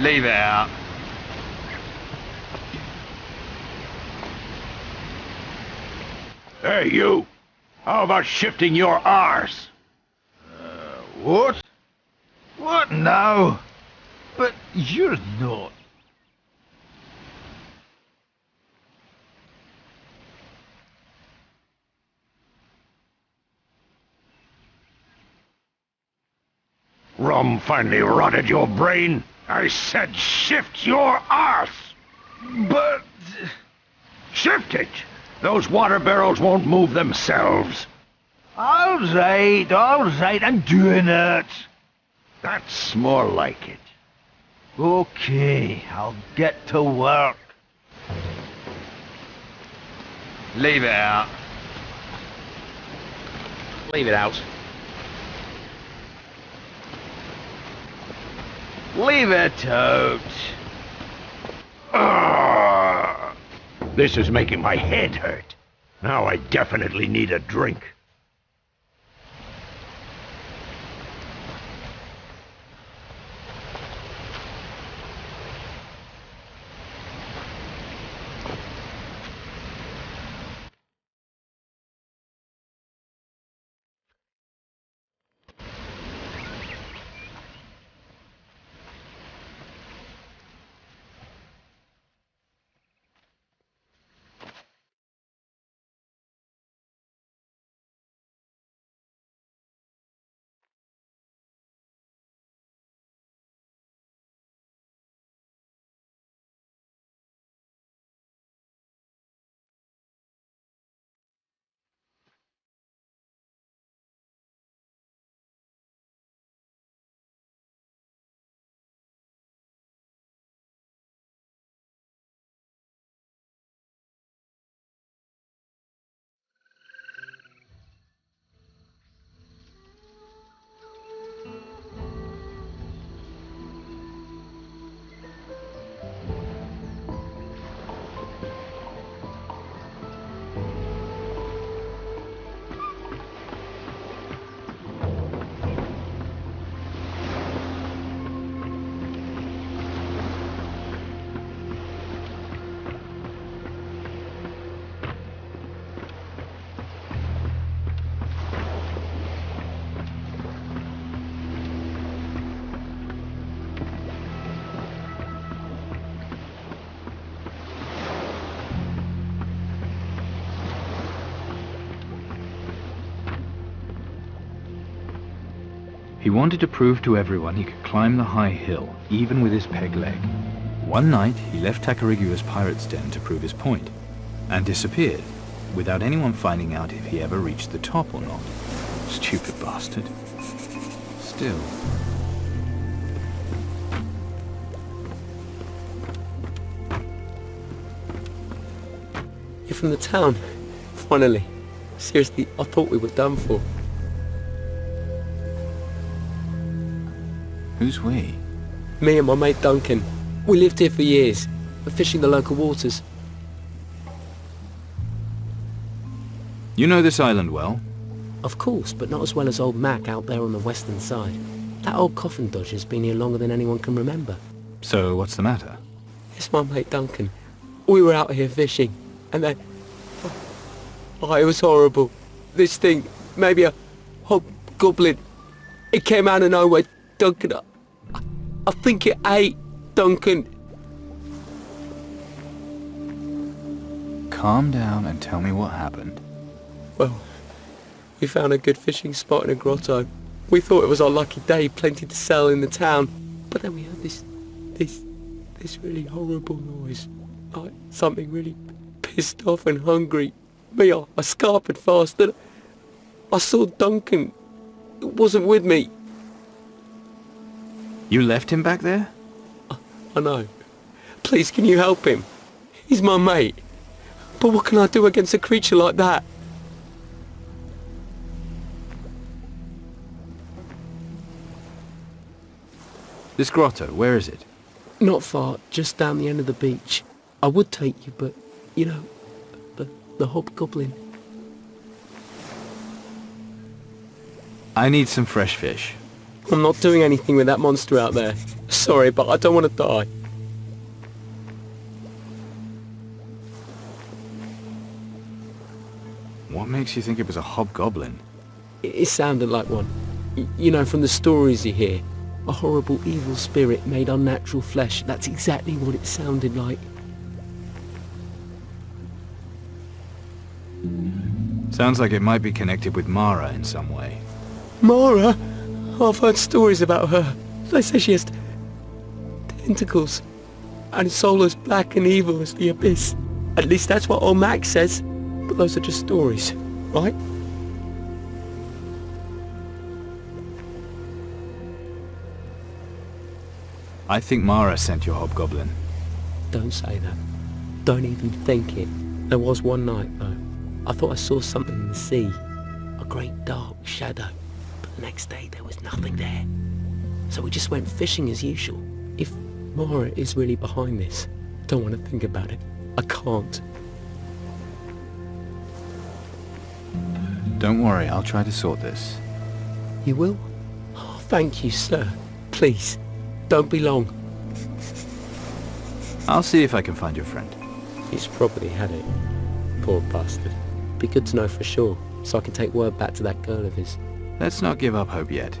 Leave it out. Hey, you! How about shifting your arse? What? What now? But you're not. Rum finally rotted your brain. I said shift your arse! But... Shift it! Those water barrels won't move themselves. All right, I'm doing it. That's more like it. Okay, I'll get to work. Leave it out. Leave it out. Leave it out. This is making my head hurt. Now I definitely need a drink. He wanted to prove to everyone he could climb the high hill, even with his peg leg. One night, he left Takarigua's pirate's den to prove his point, and disappeared, without anyone finding out if he ever reached the top or not. Stupid bastard. Still... You're from the town? Finally. Seriously, I thought we were done for. Who's we? Me and my mate Duncan. We lived here for years. We're fishing the local waters. You know this island well? Of course, but not as well as old Mac out there on the western side. That old coffin dodger's been here longer than anyone can remember. So, what's the matter? It's my mate Duncan. We were out here fishing, and then... Oh, it was horrible. This thing, maybe a hobgoblin. It came out of nowhere. Duncan, I think it ate Duncan. Calm down and tell me what happened. Well, we found a good fishing spot in a grotto. We thought it was our lucky day, plenty to sell in the town. But then we heard this really horrible noise. Like something really pissed off and hungry. Me, I scarpered fast and I saw Duncan. It wasn't with me. You left him back there? I know. Please, can you help him? He's my mate. But what can I do against a creature like that? This grotto, where is it? Not far, just down the end of the beach. I would take you, but, you know, the hobgoblin. I need some fresh fish. I'm not doing anything with that monster out there. sorry, but I don't want to die. What makes you think it was a hobgoblin? It sounded like one. You know, from the stories you hear. A horrible evil spirit made unnatural flesh. That's exactly what it sounded like. Sounds like it might be connected with Mara in some way. Mara? I've heard stories about her. They say she has tentacles. And her soul as black and evil as the abyss. At least that's what old Max says. But those are just stories, right? I think Mara sent your hobgoblin. Don't say that. Don't even think it. There was one night, though. I thought I saw something in the sea. A great dark shadow. But the next day there was nothing there. So we just went fishing as usual. If Mara is really behind this, I don't want to think about it. I can't. Don't worry, I'll try to sort this. You will? Oh, thank you, sir. Please, don't be long. I'll see if I can find your friend. He's probably had it. Poor bastard. Be good to know for sure, so I can take word back to that girl of his. Let's not give up hope yet.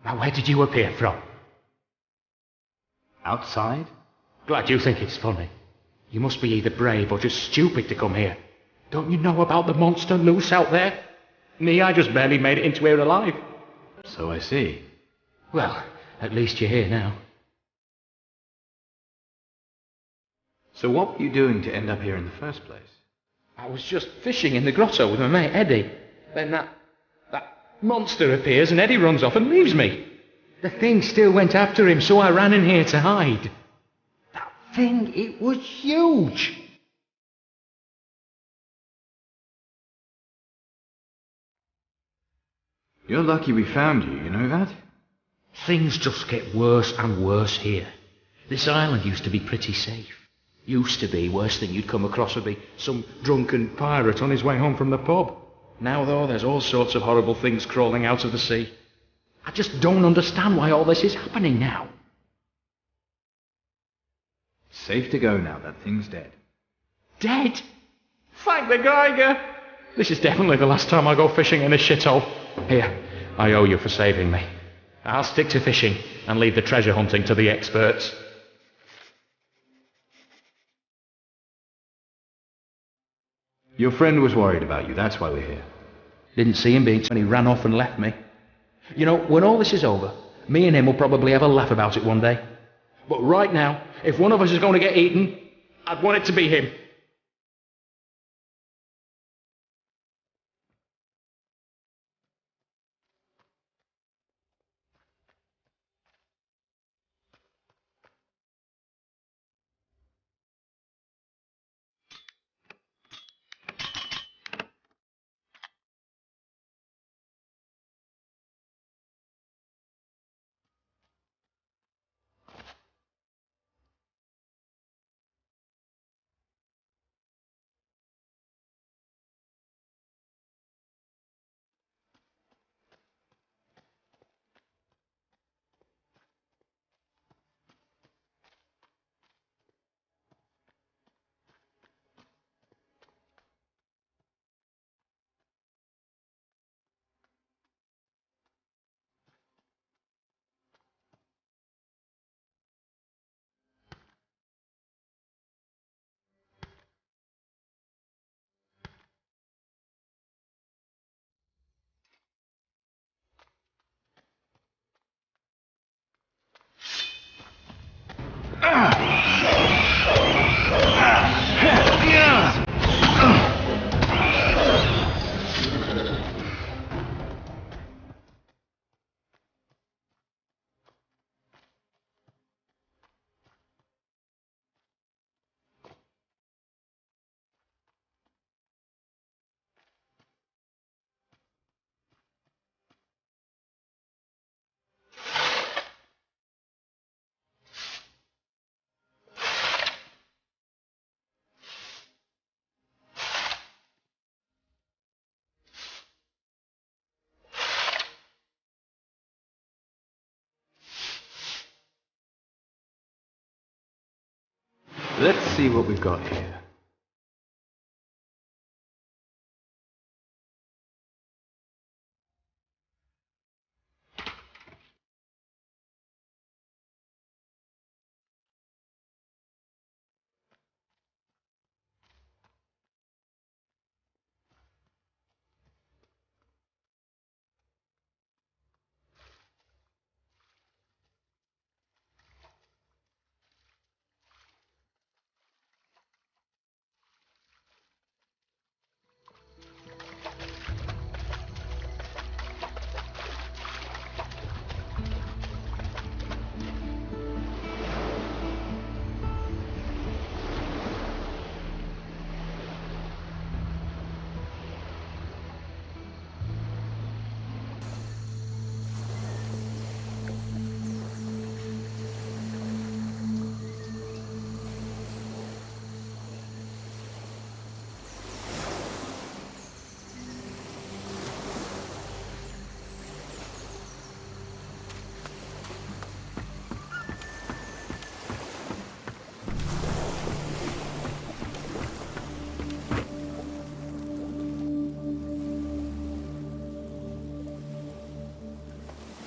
Now, where did you appear from? Outside? Glad you think it's funny. You must be either brave or just stupid to come here. Don't you know about the monster loose out there? Me, I just barely made it into here alive. So I see. Well, at least you're here now. So what were you doing to end up here in the first place? I was just fishing in the grotto with my mate Eddie. Then that monster appears and Eddie runs off and leaves me. The thing still went after him, so I ran in here to hide. That thing, it was huge. You're lucky we found you, you know that? Things just get worse and worse here. This island used to be pretty safe. Used to be. Worst thing you'd come across would be some drunken pirate on his way home from the pub. Now, though, there's all sorts of horrible things crawling out of the sea. I just don't understand why all this is happening now. Safe to go now, that thing's dead. Dead? Thank the Geiger! This is definitely the last time I go fishing in this shithole. Here, I owe you for saving me. I'll stick to fishing and leave the treasure hunting to the experts. Your friend was worried about you, that's why we're here. Didn't see him being when he ran off and left me. You know, when all this is over, me and him will probably have a laugh about it one day. But right now, if one of us is going to get eaten, I'd want it to be him. Let's see what we've got here.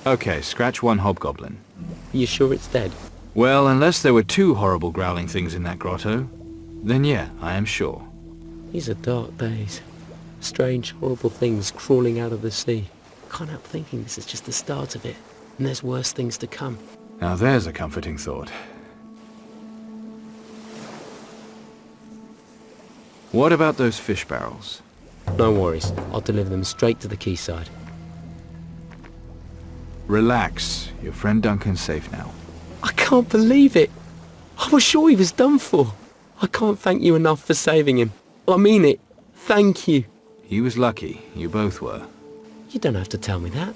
Okay, scratch one hobgoblin. You sure it's dead? Well, unless there were two horrible growling things in that grotto, then yeah, I am sure. These are dark days. Strange, horrible things crawling out of the sea. Can't help thinking this is just the start of it, and there's worse things to come. Now there's a comforting thought. What about those fish barrels? No worries, I'll deliver them straight to the quayside. Relax, your friend Duncan's safe now. I can't believe it! I was sure he was done for. I can't thank you enough for saving him. I mean it. Thank you. He was lucky, you both were. You don't have to tell me that.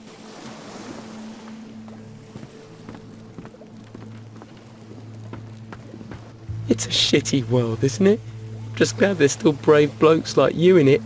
It's a shitty world, isn't it? Just glad there's still brave blokes like you in it.